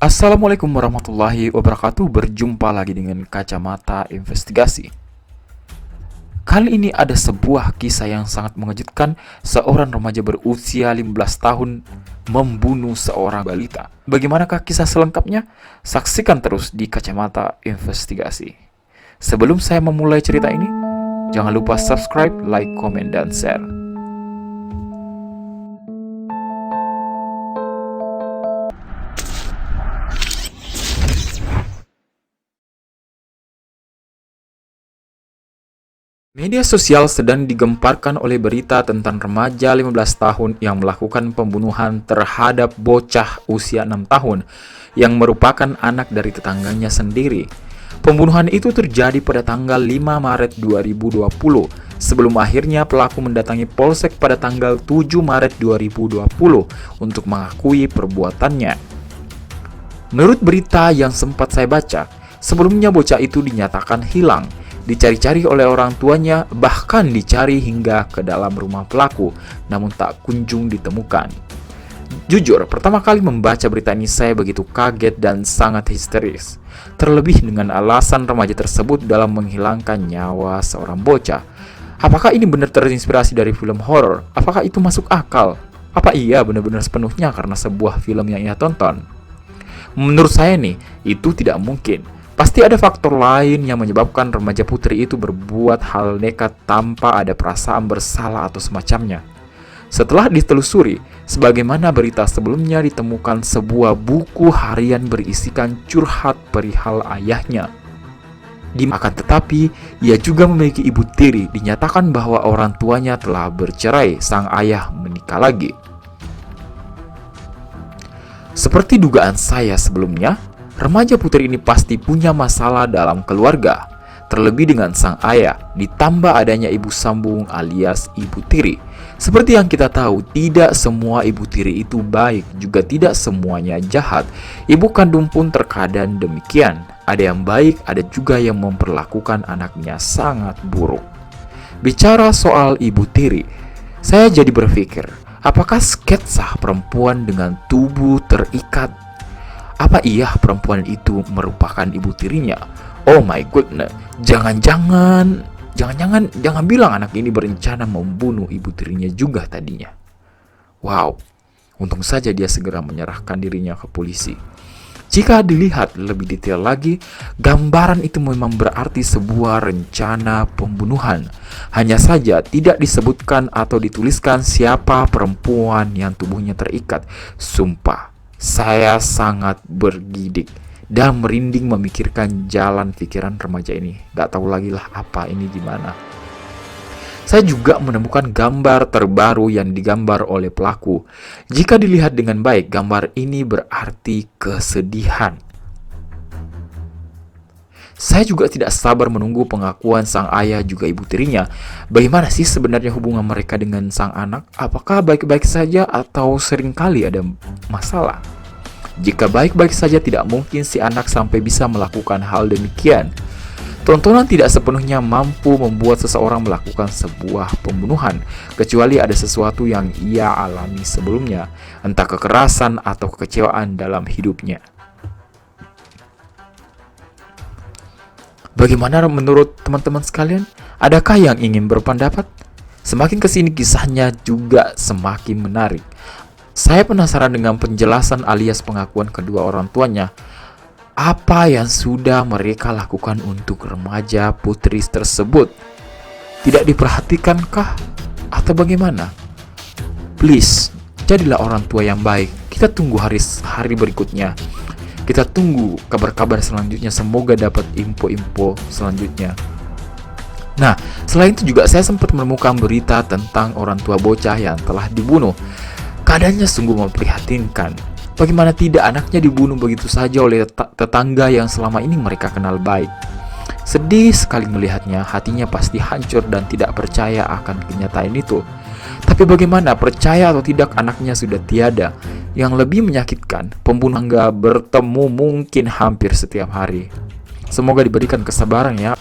Assalamualaikum warahmatullahi wabarakatuh. Berjumpa lagi dengan Kacamata Investigasi. Kali ini ada sebuah kisah yang sangat mengejutkan. Seorang remaja berusia 15 tahun membunuh seorang balita. Bagaimanakah kisah selengkapnya? Saksikan terus di Kacamata Investigasi. Sebelum saya memulai cerita ini, jangan lupa subscribe, like, komen, dan share. Media sosial sedang digemparkan oleh berita tentang remaja 15 tahun yang melakukan pembunuhan terhadap bocah usia 6 tahun yang merupakan anak dari tetangganya sendiri. Pembunuhan itu terjadi pada tanggal 5 Maret 2020 sebelum akhirnya pelaku mendatangi polsek pada tanggal 7 Maret 2020 untuk mengakui perbuatannya. Menurut berita yang sempat saya baca, sebelumnya bocah itu dinyatakan hilang, dicari-cari oleh orang tuanya, bahkan dicari hingga ke dalam rumah pelaku, namun tak kunjung ditemukan. Jujur, pertama kali membaca berita ini saya begitu kaget dan sangat histeris. Terlebih dengan alasan remaja tersebut dalam menghilangkan nyawa seorang bocah. Apakah ini benar terinspirasi dari film horor? Apakah itu masuk akal? Apa iya benar-benar sepenuhnya karena sebuah film yang ia tonton? Menurut saya nih, itu tidak mungkin. Pasti ada faktor lain yang menyebabkan remaja putri itu berbuat hal nekat tanpa ada perasaan bersalah atau semacamnya. Setelah ditelusuri, sebagaimana berita sebelumnya ditemukan sebuah buku harian berisikan curhat perihal ayahnya. Akan tetapi, ia juga memiliki ibu tiri, dinyatakan bahwa orang tuanya telah bercerai, sang ayah menikah lagi. Seperti dugaan saya sebelumnya, remaja putri ini pasti punya masalah dalam keluarga, terlebih dengan sang ayah, ditambah adanya ibu sambung alias ibu tiri. Seperti yang kita tahu, tidak semua ibu tiri itu baik, juga tidak semuanya jahat. Ibu kandung pun terkadang demikian. Ada yang baik, ada juga yang memperlakukan anaknya sangat buruk. Bicara soal ibu tiri, saya jadi berpikir, apakah sketsa perempuan dengan tubuh terikat? Apa iya perempuan itu merupakan ibu tirinya? Oh my goodness, jangan bilang anak ini berencana membunuh ibu tirinya juga tadinya. Wow, untung saja dia segera menyerahkan dirinya ke polisi. Jika dilihat lebih detail lagi, gambaran itu memang berarti sebuah rencana pembunuhan. Hanya saja tidak disebutkan atau dituliskan siapa perempuan yang tubuhnya terikat. Sumpah, saya sangat bergidik dan merinding memikirkan jalan pikiran remaja ini. Gak tahu lagi lah apa ini gimana. Saya juga menemukan gambar terbaru yang digambar oleh pelaku. Jika dilihat dengan baik, gambar ini berarti kesedihan. Saya juga tidak sabar menunggu pengakuan sang ayah juga ibu tirinya. Bagaimana sih sebenarnya hubungan mereka dengan sang anak? Apakah baik-baik saja atau seringkali ada masalah? Jika baik-baik saja, tidak mungkin si anak sampai bisa melakukan hal demikian. Tontonan tidak sepenuhnya mampu membuat seseorang melakukan sebuah pembunuhan, kecuali ada sesuatu yang ia alami sebelumnya, entah kekerasan atau kekecewaan dalam hidupnya. Bagaimana menurut teman-teman sekalian? Adakah yang ingin berpendapat? Semakin kesini kisahnya juga semakin menarik. Saya penasaran dengan penjelasan alias pengakuan kedua orang tuanya. Apa yang sudah mereka lakukan untuk remaja putri tersebut? Tidak diperhatikankah? Atau bagaimana? Please, jadilah orang tua yang baik. Kita tunggu hari berikutnya. Kita tunggu kabar-kabar selanjutnya. Semoga dapat info-info selanjutnya. Nah, selain itu juga saya sempat menemukan berita tentang orang tua bocah yang telah dibunuh. Keadaannya sungguh memprihatinkan. Bagaimana tidak anaknya dibunuh begitu saja oleh tetangga yang selama ini mereka kenal baik. Sedih sekali melihatnya, hatinya pasti hancur dan tidak percaya akan kenyataan itu. Tapi bagaimana percaya atau tidak anaknya sudah tiada. Yang lebih menyakitkan, pembunuh bertemu mungkin hampir setiap hari. Semoga diberikan kesabaran ya.